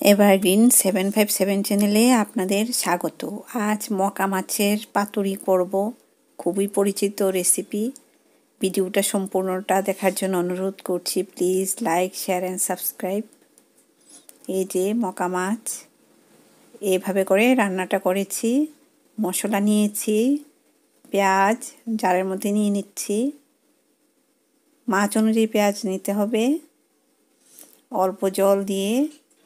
recipe.Evergreen757 চ্যানেলে আপনাদের স্বাগত। আজ মকা মাছের পাতুরি করব, খুবই পরিচিত রেসিপি। ভিডিওটা সম্পূর্ণটা দেখার জন্য অনুরোধ করছি। Please like, share and subscribe. এই যে মকা মাছ এইভাবে করে রান্নাটা করেছি। মশলা নিয়েছি, পেঁয়াজ জারের মধ্যে নিয়ে নিচ্ছি। মাছ অনুযায়ী পেঁয়াজ নিতে হবে। অল্প জল দিয়ে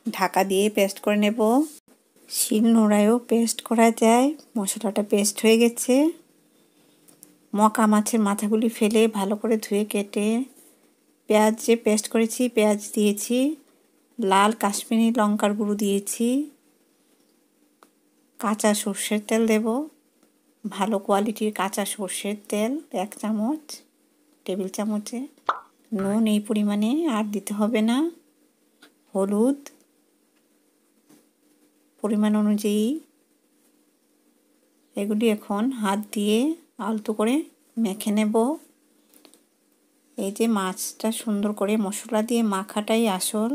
ঢাকা দিয়ে পেস্ট করে নেব। শিলনোড়ায়ও পেস্ট করা যায়। মশলাটা পেস্ট হয়ে গেছে। মকা মাছের মাথাগুলি ফেলে ভালো করে ধুয়ে কেটে পেঁয়াজ যে পেস্ট করেছি পেঁয়াজ দিয়েছি, লাল কাশ্মীরি লঙ্কার গুঁড়ো দিয়েছি, কাঁচা সর্ষের তেল দেব। ভালো কোয়ালিটির কাঁচা সর্ষের তেল 1 চামচ, টেবিল চামচে। নুন এই পরিমাণে আর দিতে হবে না। হলুদ পরিমাণ অনুযায়ী। এগুলি এখন হাত দিয়ে আলতো করে মেখে নেব। এই যে মাছটা সুন্দর করে মশলা দিয়ে মাখাটাই আসল।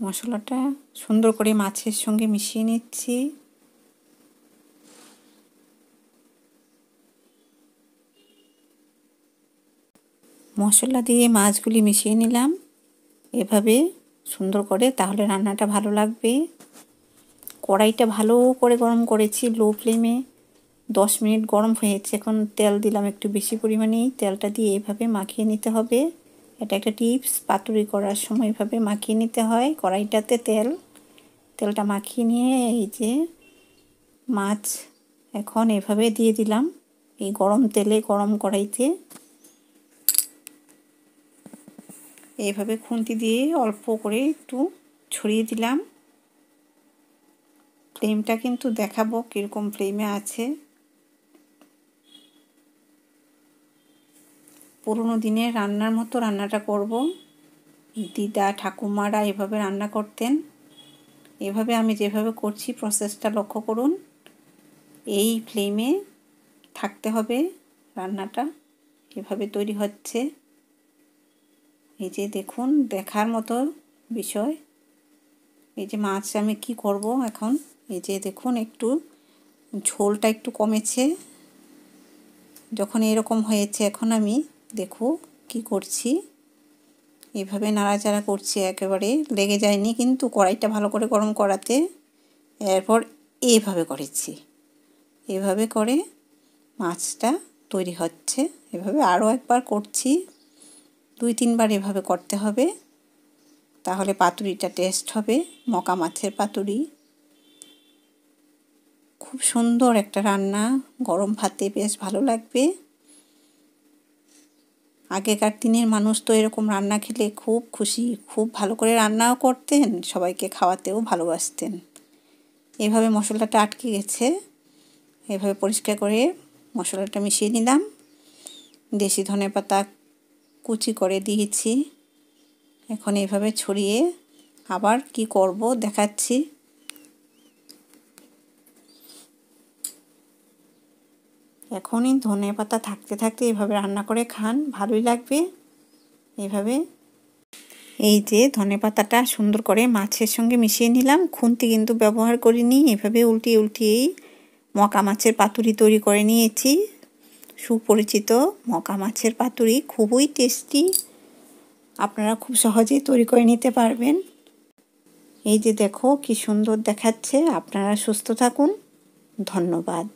মশলাটা সুন্দর করে মাছের সঙ্গে মিশিয়ে নিচ্ছি। মশলা দিয়ে মাছগুলি মিশিয়ে নিলাম এভাবে সুন্দর করে, তাহলে রান্নাটা ভালো লাগবে। কড়াইটা ভালো করে গরম করেছি লো ফ্লেমে। 10 মিনিট গরম হয়েছে। এখন তেল দিলাম একটু বেশি পরিমাণেই। তেলটা দিয়ে এভাবে মাখিয়ে নিতে হবে। এটা একটা টিপস, পাতুরি করার সময় এভাবে মাখিয়ে নিতে হয় কড়াইটাতে তেলটা মাখিয়ে নিয়ে এই যে মাছ এখন এভাবে দিয়ে দিলাম এই গরম তেলে, গরম কড়াইতে। এইভাবে খুন্তি দিয়ে অল্প করে একটু ছড়িয়ে দিলাম। ফ্লেমটা কিন্তু দেখাবো কীরকম ফ্লেমে আছে। পুরোনো দিনের রান্নার মতো রান্নাটা করব। দিদা ঠাকুমারা এভাবে রান্না করতেন। এভাবে আমি যেভাবে করছি প্রসেসটা লক্ষ্য করুন। এই ফ্লেমে থাকতে হবে রান্নাটা। এভাবে তৈরি হচ্ছে। এই যে দেখুন, দেখার মতো বিষয়। এই যে মাছ আমি কি করব এখন, এই যে দেখুন একটু ঝোলটা একটু কমেছে। যখন এরকম হয়েছে এখন আমি দেখো কি করছি। এভাবে নাড়াচাড়া করছি, একেবারে লেগে যায়নি কিন্তু কড়াইটা ভালো করে গরম করাতে। এরপর এইভাবে করেছি। এভাবে করে মাছটা তৈরি হচ্ছে। এভাবে আরও একবার করছি। 2-3 বার এভাবে করতে হবে, তাহলে পাতুরিটা টেস্ট হবে। মকা মাছের পাতুরি খুব সুন্দর একটা রান্না, গরম ভাতে বেশ ভালো লাগবে। আগেকার দিনের মানুষ তো এরকম রান্না খেলে খুব খুশি, খুব ভালো করে রান্নাও করতেন, সবাইকে খাওয়াতেও ভালোবাসতেন। এভাবে মশলাটা আটকে গেছে। এভাবে পরিষ্কার করে মশলাটা মিশিয়ে নিলাম। দেশি ধনেপাতা কুচি করে দিয়েছি। এখন এইভাবে ছড়িয়ে আবার কি করব দেখাচ্ছি। এখনই ধনেপাতা থাকতে থাকতে এভাবে রান্না করে খান, ভালোই লাগবে। এইভাবে এই যে ধনেপাতাটা সুন্দর করে মাছের সঙ্গে মিশিয়ে নিলাম। খুন্তি কিন্তু ব্যবহার করিনি। এভাবে উল্টিয়েই মকা মাছের পাতুরি তৈরি করে নিয়েছি। সুপরিচিত মকা মাছের পাতুরি, খুবই টেস্টি। আপনারা খুব সহজেই তৈরি করে নিতে পারবেন। এই যে দেখো কি সুন্দর দেখাচ্ছে। আপনারা সুস্থ থাকুন। ধন্যবাদ।